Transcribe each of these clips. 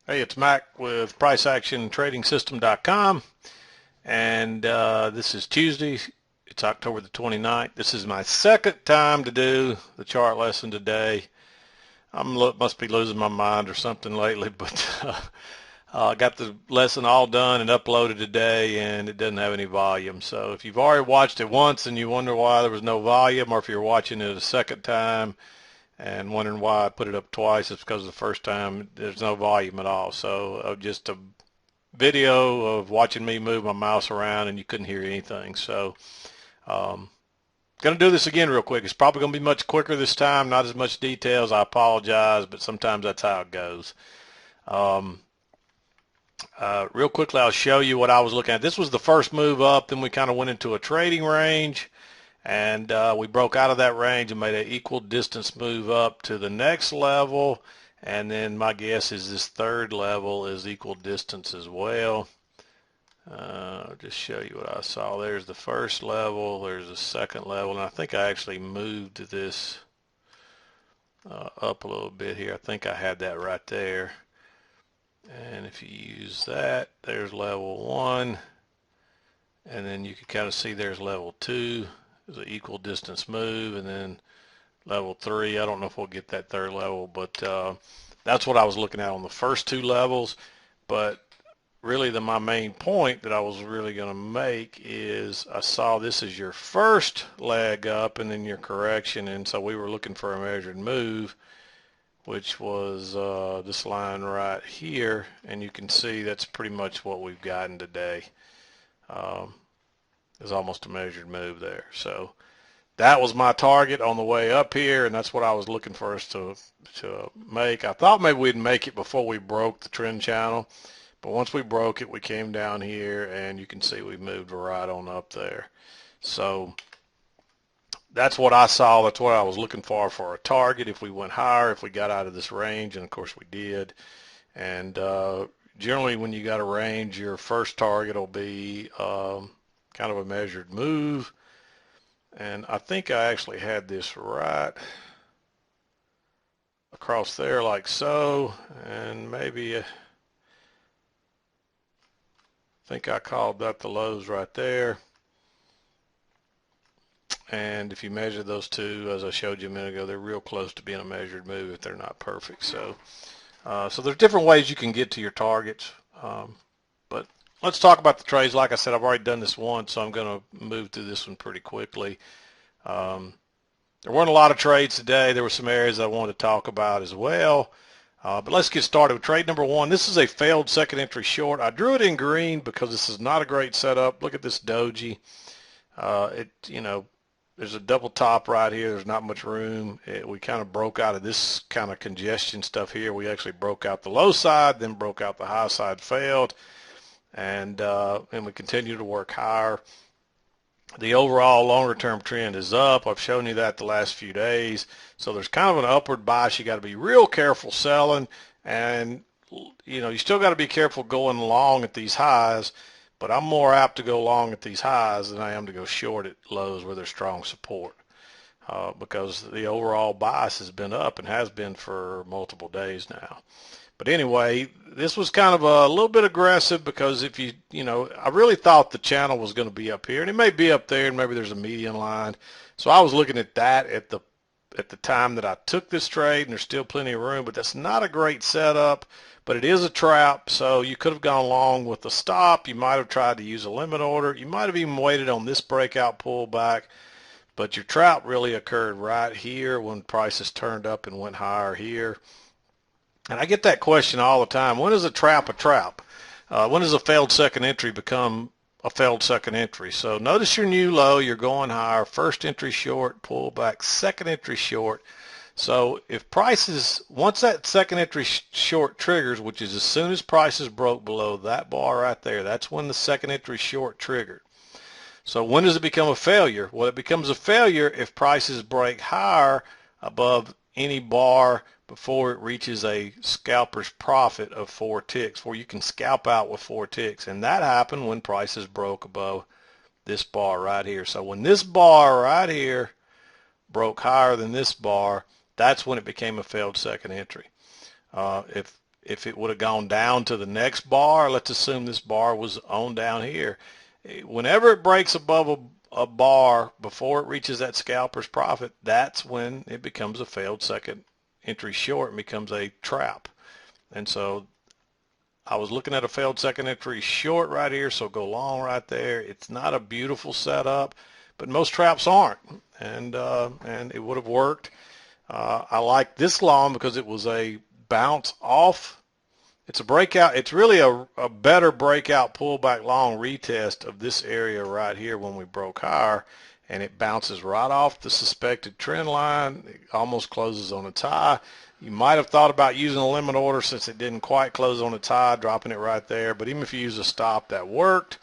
Hey, it's Mack with PriceActionTradingSystem.com, and this is Tuesday. It's October the 29th. This is my second time to do the chart lesson today. Must be losing my mind or something lately, but I got the lesson all done and uploaded today, and it doesn't have any volume. So if you've already watched it once and you wonder why there was no volume, or if you're watching it a second time and wondering why I put it up twice, it's because the first time there's no volume at all. So just a video of watching me move my mouse around and you couldn't hear anything. So um, going to do this again real quick. It's probably going to be much quicker this time, not as much details. I apologize, but sometimes that's how it goes. Um, Real quickly, I'll show you what I was looking at. This was the first move up. Then we kind of went into a trading range, and we broke out of that range and made an equal distance move up to the next level. And then my guess is this third level is equal distance as well. I'll just show you what I saw. There's the first level, there's the second level, and I think I actually moved this up a little bit here. I think I had that right there. And if you use that, there's level 1, and then you can kind of see there's level 2. There's an equal distance move, and then level 3. I don't know if we'll get that third level, but that's what I was looking at on the first two levels. But really my main point that I was really going to make is I saw this as your first leg up and then your correction, and so we were looking for a measured move, which was this line right here, and you can see that's pretty much what we've gotten today. There's almost a measured move there. So that was my target on the way up here, and that's what I was looking for us to make. I thought maybe we'd make it before we broke the trend channel, but once we broke it, we came down here, and you can see we moved right on up there. So that's what I saw. That's what I was looking for a target if we went higher, if we got out of this range, and of course we did. And generally when you got a range, your first target will be kind of a measured move. And I think I actually had this right across there like so, and maybe I think I called that the lows right there. And if you measure those two, as I showed you a minute ago, they're real close to being a measured move if they're not perfect. So so there's different ways you can get to your targets. But let's talk about the trades. Like I said, I've already done this once, so I'm going to move through this one pretty quickly. There weren't a lot of trades today. There were some areas I wanted to talk about as well. But let's get started with trade number one. This is a failed second entry short. I drew it in green because this is not a great setup. Look at this doji. There's a double top right here. There's not much room. We kind of broke out of this kind of congestion stuff here. We actually broke out the low side, then broke out the high side, failed, and we continue to work higher. The overall longer term trend is up. I've shown you that the last few days. So there's kind of an upward bias. You got to be real careful selling, and you still got to be careful going long at these highs. But I'm more apt to go long at these highs than I am to go short at lows where there's strong support, because the overall bias has been up and has been for multiple days now. But anyway, this was kind of a little bit aggressive because if I really thought the channel was going to be up here, and it may be up there, and maybe there's a median line. So I was looking at that at the time that I took this trade, and there's still plenty of room, but that's not a great setup. But it is a trap, so you could have gone long with the stop. You might have tried to use a limit order. You might have even waited on this breakout pullback. But your trap really occurred right here when prices turned up and went higher here. And I get that question all the time. When is a trap a trap? When does a failed second entry become a failed second entry? So notice your new low. You're going higher. First entry short, pullback. Second entry short. So if prices, once that second entry short triggers, which is as soon as prices broke below that bar right there, that's when the second entry short triggered. So when does it become a failure? Well, it becomes a failure if prices break higher above any bar before it reaches a scalper's profit of 4 ticks, where you can scalp out with 4 ticks. And that happened when prices broke above this bar right here. So when this bar right here broke higher than this bar, that's when it became a failed second entry. If if it would have gone down to the next bar, let's assume this bar was on down here. Whenever it breaks above a bar before it reaches that scalper's profit, that's when it becomes a failed second entry short and becomes a trap. And so I was looking at a failed second entry short right here, so go long right there. It's not a beautiful setup, but most traps aren't, and it would have worked. I like this long because it was a bounce off. It's a breakout. It's really a better breakout pullback long retest of this area right here when we broke higher, and it bounces right off the suspected trend line. It almost closes on its high. You might have thought about using a limit order since it didn't quite close on its high, dropping it right there. But even if you use a stop, that worked.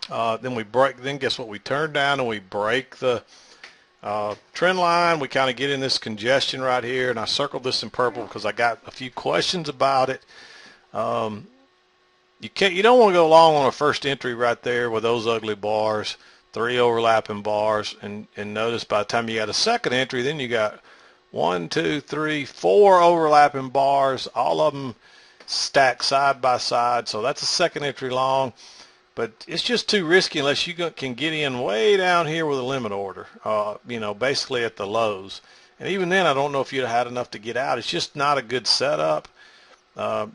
Then we break. Then guess what? We turn down and we break the trend line. We kind of get in this congestion right here, and I circled this in purple because I got a few questions about it. You don't want to go long on a first entry right there with those ugly bars, 3 overlapping bars, and notice by the time you got a second entry, then you got 1, 2, 3, 4 overlapping bars, all of them stacked side by side. So that's a second entry long, but it's just too risky unless you can get in way down here with a limit order, basically at the lows. And even then, I don't know if you'd have had enough to get out. It's just not a good setup.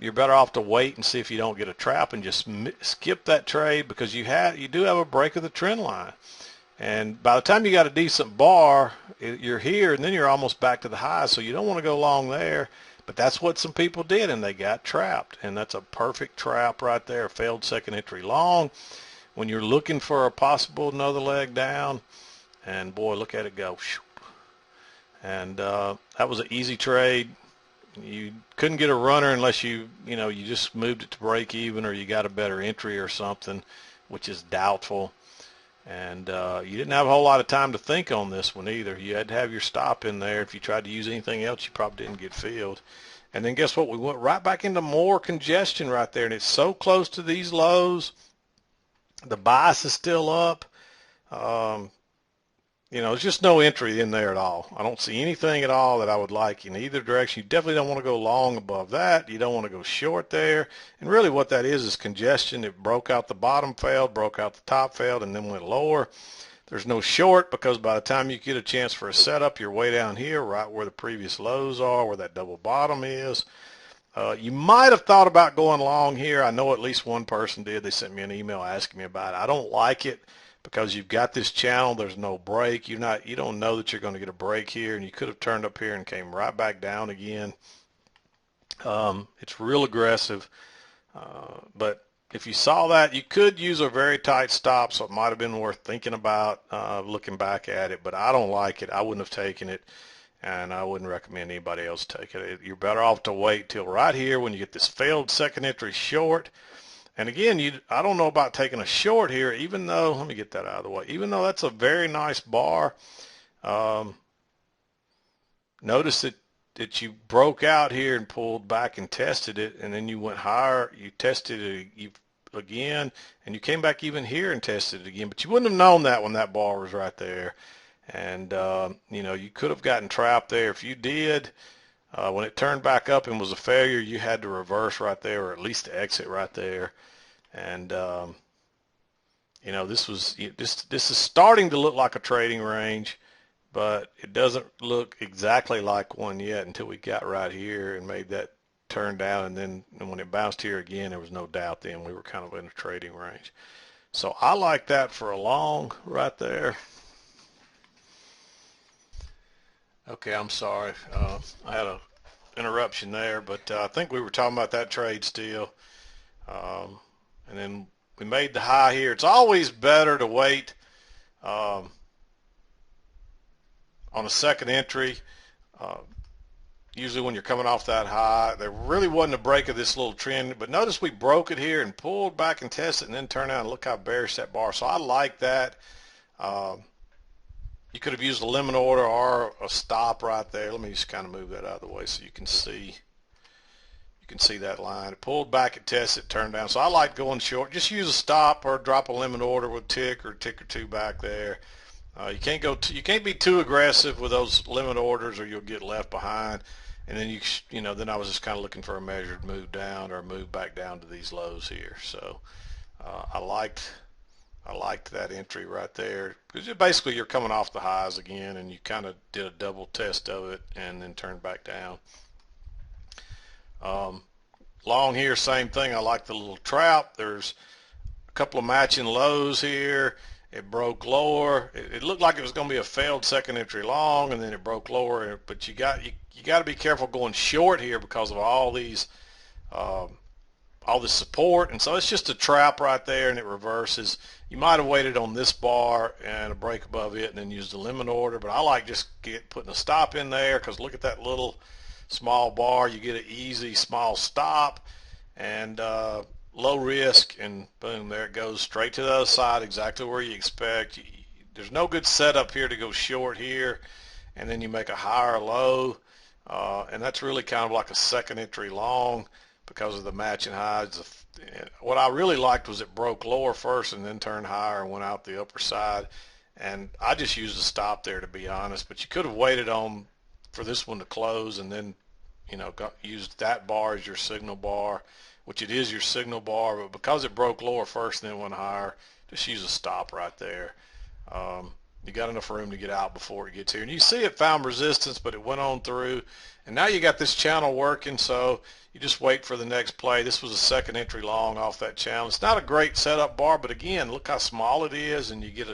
You're better off to wait and see if you don't get a trap and just skip that trade, because you do have a break of the trend line. And by the time you got a decent bar, you're here, and then you're almost back to the high, so you don't want to go long there. But that's what some people did, and they got trapped. And that's a perfect trap right there, failed second entry long. When you're looking for a possible another leg down, and boy, look at it go. And that was an easy trade. You couldn't get a runner unless you just moved it to break even, or you got a better entry or something, which is doubtful. And you didn't have a whole lot of time to think on this one either. You had to have your stop in there. If you tried to use anything else, you probably didn't get filled. And then guess what? We went right back into more congestion right there, and it's so close to these lows. The bias is still up. There's just no entry in there at all. I don't see anything at all that I would like in either direction. You definitely don't want to go long above that. You don't want to go short there. And really what that is congestion. It broke out the bottom, failed, broke out the top, failed, and then went lower. There's no short, because by the time you get a chance for a setup, you're way down here, right where the previous lows are, where that double bottom is. You might have thought about going long here. I know at least one person did. They sent me an email asking me about it. I don't like it, because you've got this channel, there's no break. You don't know that you're going to get a break here, and you could have turned up here and came right back down again. It's real aggressive, but if you saw that, you could use a very tight stop, so it might have been worth thinking about looking back at it, but I don't like it. I wouldn't have taken it, and I wouldn't recommend anybody else take it. You're better off to wait till right here when you get this failed second entry short. And again, I don't know about taking a short here, even though, let me get that out of the way, even though that's a very nice bar. Notice that you broke out here and pulled back and tested it, and then you went higher, you tested it again, and you came back even here and tested it again. But you wouldn't have known that when that bar was right there. And, you could have gotten trapped there. If you did, when it turned back up and was a failure, you had to reverse right there, or at least to exit right there. And this is starting to look like a trading range, but it doesn't look exactly like one yet until we got right here and made that turn down. And then when it bounced here again, there was no doubt then we were kind of in a trading range. So I like that for a long right there. Okay, I'm sorry. I had an interruption there, but I think we were talking about that trade still. And then we made the high here. It's always better to wait on a second entry. Usually when you're coming off that high, there really wasn't a break of this little trend, but notice we broke it here and pulled back and tested and then turned out and look how bearish that bar. So I like that. You could have used a limit order or a stop right there. Let me just kind of move that out of the way so you can see. You can see that line. It pulled back, it tested, turned down. So I like going short. Just use a stop or drop a limit order with tick or two back there. You can't be too aggressive with those limit orders, or you'll get left behind. And then then I was just kind of looking for a measured move down or a move back down to these lows here. So I liked that entry right there because basically you're coming off the highs again, and you kind of did a double test of it and then turned back down. Long here, same thing. I like the little trap. There's a couple of matching lows here. It broke lower. It looked like it was going to be a failed second entry long, and then it broke lower. But you got to be careful going short here because of all this support, and so it's just a trap right there, and it reverses. You might have waited on this bar and a break above it, and then used the limit order. But I like just putting a stop in there because look at that little small bar. You get an easy small stop and low risk, and boom, there it goes straight to the other side, exactly where you expect. There's no good setup here to go short here, and then you make a higher low, and that's really kind of like a second entry long because of the matching highs. What I really liked was it broke lower first and then turned higher and went out the upper side, and I just used a stop there, to be honest. But you could have waited on for this one to close and then used that bar as your signal bar, which it is your signal bar, but because it broke lower first and then went higher, just use a stop right there. You got enough room to get out before it gets here. And you see it found resistance, but it went on through. And now you got this channel working, so you just wait for the next play. This was a second entry long off that channel. It's not a great setup bar, but again, look how small it is, and you get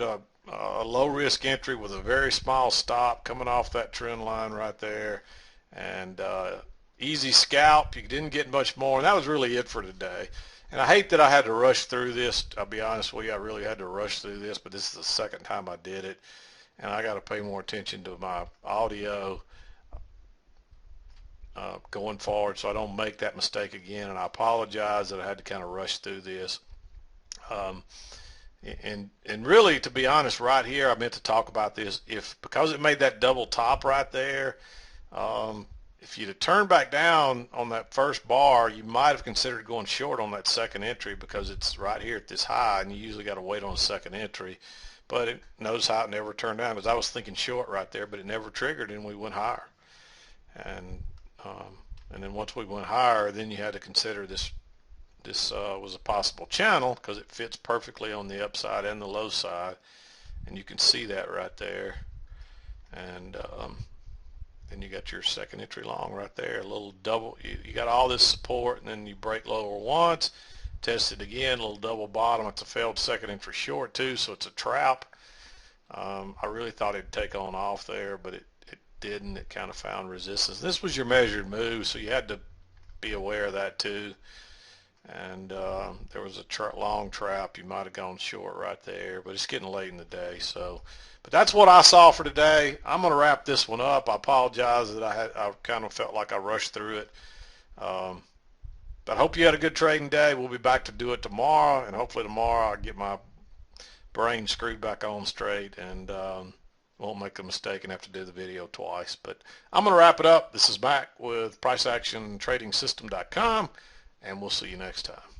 a low risk entry with a very small stop coming off that trend line right there. And easy scalp. You didn't get much more, and that was really it for today. And I hate that I had to rush through this. I'll be honest with you, I really had to rush through this, but this is the second time I did it, and I got to pay more attention to my audio going forward so I don't make that mistake again. And I apologize that I had to kind of rush through this. And really, to be honest, right here, I meant to talk about this. Because it made that double top right there, if you'd have turned back down on that first bar, you might have considered going short on that second entry because it's right here at this high, and you usually got to wait on a second entry. But notice how it never turned down, because I was thinking short right there, but it never triggered, and we went higher. And then once we went higher, then you had to consider this was a possible channel because it fits perfectly on the upside and the low side, and you can see that right there. And then you got your second entry long right there, a little double. You got all this support, and then you break lower once, test it again, a little double bottom. It's a failed second entry short too, so it's a trap. I really thought it'd take on off there, but it didn't. It kind of found resistance. This was your measured move, so you had to be aware of that too. And there was a long trap. You might have gone short right there, but it's getting late in the day. But that's what I saw for today. I'm going to wrap this one up. I apologize that I kind of felt like I rushed through it. But I hope you had a good trading day. We'll be back to do it tomorrow, and hopefully tomorrow I'll get my brain screwed back on straight and won't make a mistake and have to do the video twice. But I'm going to wrap it up. This is Mack with PriceActionTradingSystem.com. And we'll see you next time.